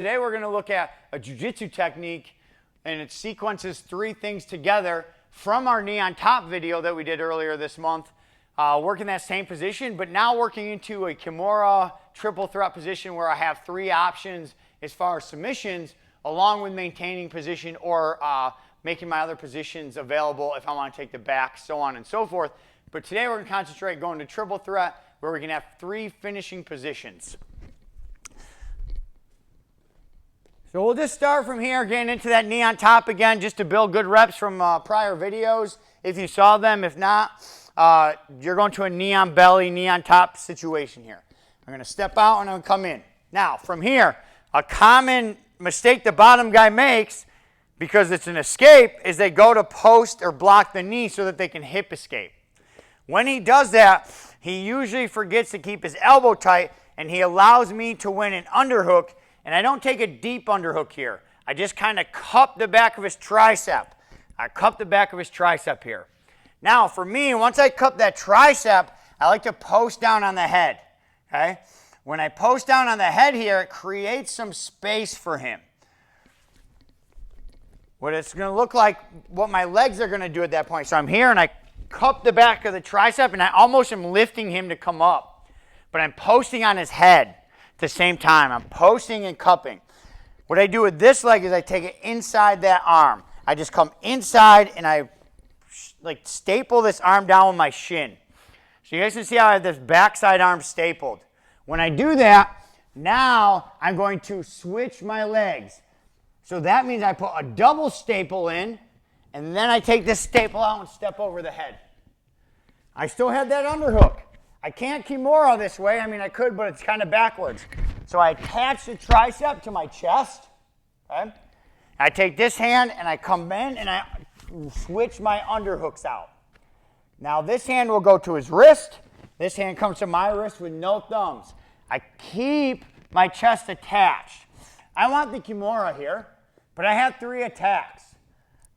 Today we're going to look at a jiu-jitsu technique, and it sequences 3 things together from our knee on top video that we did earlier this month, working that same position, but now working into a Kimura triple threat position where I have 3 options as far as submissions, along with maintaining position or making my other positions available if I want to take the back, so on and so forth. But today we're going to concentrate going to triple threat where we can have 3 finishing positions. So we'll just start from here, getting into that knee on top again, just to build good reps from prior videos, if you saw them. If not, you're going to a knee on belly, knee on top situation here. I'm going to step out and I'm going to come in. Now, from here, a common mistake the bottom guy makes, because it's an escape, is they go to post or block the knee so that they can hip escape. When he does that, he usually forgets to keep his elbow tight, and he allows me to win an underhook. And I don't take a deep underhook here. I just kind of cup the back of his tricep. I cup the back of his tricep here. Now, for me, once I cup that tricep, I like to post down on the head. Okay? When I post down on the head here, it creates some space for him. What it's going to look like, what my legs are going to do at that point. So I'm here and I cup the back of the tricep, and I almost am lifting him to come up. But I'm posting on his head. At the same time, I'm posting and cupping. What I do with this leg is I take it inside that arm. I just come inside and I like staple this arm down with my shin. So you guys can see how I have this backside arm stapled. When I do that, now I'm going to switch my legs. So that means I put a double staple in, and then I take this staple out and step over the head. I still have that underhook. I can't Kimura this way. I mean, I could, but it's kind of backwards. So I attach the tricep to my chest. Okay? I take this hand and I come in and I switch my underhooks out. Now this hand will go to his wrist. This hand comes to my wrist with no thumbs. I keep my chest attached. I want the Kimura here, but I have 3 attacks.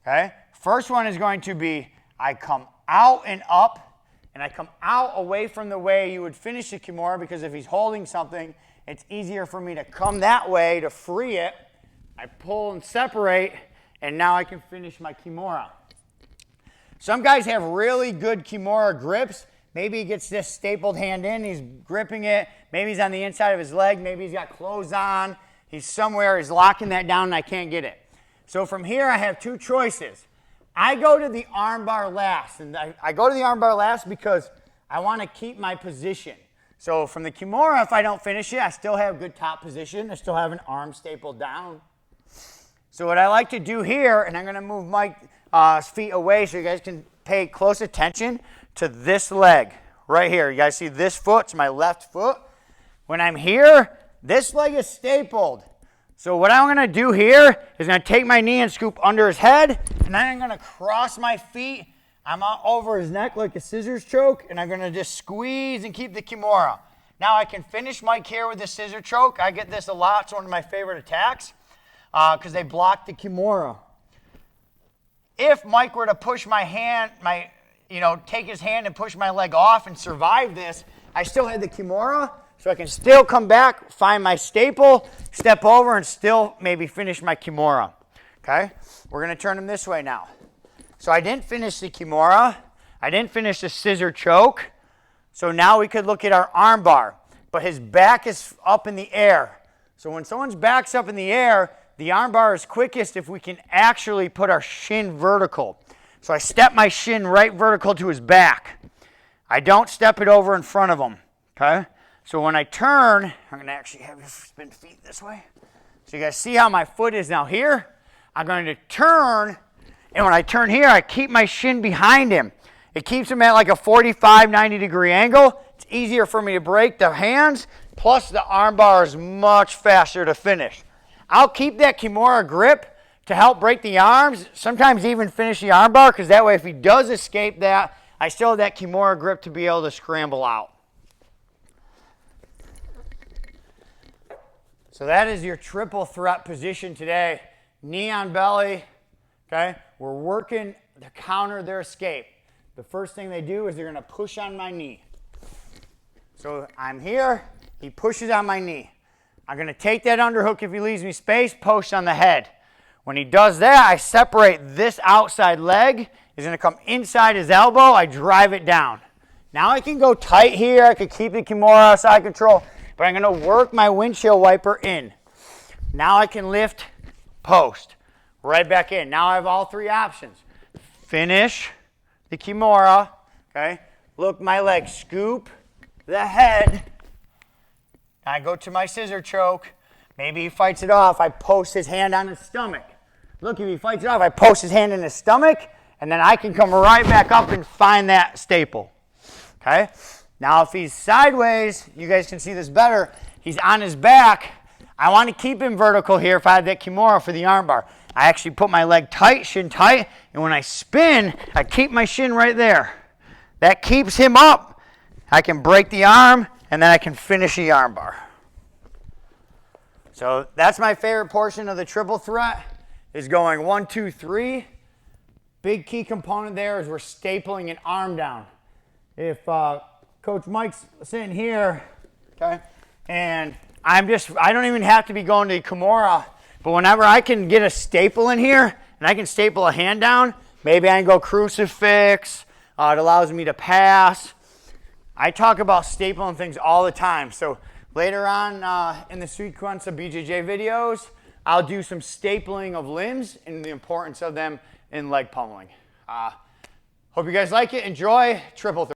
Okay? First one is going to be I come out and up. And I come out away from the way you would finish the Kimura, because if he's holding something, it's easier for me to come that way to free it. I pull and separate, and now I can finish my Kimura. Some guys have really good Kimura grips. Maybe he gets this stapled hand in, he's gripping it. Maybe he's on the inside of his leg. Maybe he's got clothes on. He's somewhere, he's locking that down, and I can't get it. So from here, I have 2 choices. I go to the armbar last, and I go to the armbar last because I want to keep my position. So from the Kimura, if I don't finish it, I still have good top position. I still have an arm stapled down. So what I like to do here, and I'm going to move my feet away so you guys can pay close attention to this leg right here. You guys see this foot? It's my left foot. When I'm here, this leg is stapled. So what I'm going to do here is going to take my knee and scoop under his head, and then I'm going to cross my feet. I'm over his neck like a scissor choke, and I'm going to just squeeze and keep the Kimura. Now I can finish Mike here with the scissor choke. I get this a lot. It's one of my favorite attacks because they block the Kimura. If Mike were to push my hand, take his hand and push my leg off and survive this, I still had the Kimura. So I can still come back, find my staple, step over, and still maybe finish my Kimura. Okay? We're going to turn him this way now. So I didn't finish the Kimura. I didn't finish the scissor choke. So now we could look at our arm bar. But his back is up in the air. So when someone's back's up in the air, the arm bar is quickest if we can actually put our shin vertical. So I step my shin right vertical to his back. I don't step it over in front of him. Okay? So when I turn, I'm going to actually have you spin feet this way. So you guys see how my foot is now here? I'm going to turn, and when I turn here, I keep my shin behind him. It keeps him at like a 45, 90-degree angle. It's easier for me to break the hands, plus the arm bar is much faster to finish. I'll keep that Kimura grip to help break the arms, sometimes even finish the arm bar, because that way if he does escape that, I still have that Kimura grip to be able to scramble out. So that is your triple threat position today. Knee on belly, okay? We're working to counter their escape. The first thing they do is they're going to push on my knee. So I'm here, he pushes on my knee. I'm going to take that underhook if he leaves me space, post on the head. When he does that, I separate this outside leg. He's going to come inside his elbow. I drive it down. Now I can go tight here. I could keep the Kimura side control, but I'm going to work my windshield wiper in. Now I can lift, post, right back in. Now I have all three options. Finish the Kimura, okay? Look, my leg, scoop the head. I go to my scissor choke. Maybe he fights it off. I post his hand on his stomach. Look, if he fights it off, I post his hand in his stomach, and then I can come right back up and find that staple. Okay? Now, if he's sideways, you guys can see this better. He's on his back. I want to keep him vertical here if I have that Kimura for the armbar. I actually put my leg tight, shin tight, and when I spin, I keep my shin right there. That keeps him up. I can break the arm, and then I can finish the armbar. So that's my favorite portion of the triple threat, is going 1, 2, 3. Big key component there is we're stapling an arm down. If Coach Mike's sitting here, okay, and I don't even have to be going to Kimura, but whenever I can get a staple in here, and I can staple a hand down, maybe I can go crucifix, it allows me to pass. I talk about stapling things all the time, so later on in the sequence of BJJ videos, I'll do some stapling of limbs and the importance of them in leg pummeling. Hope you guys like it. Enjoy triple threat.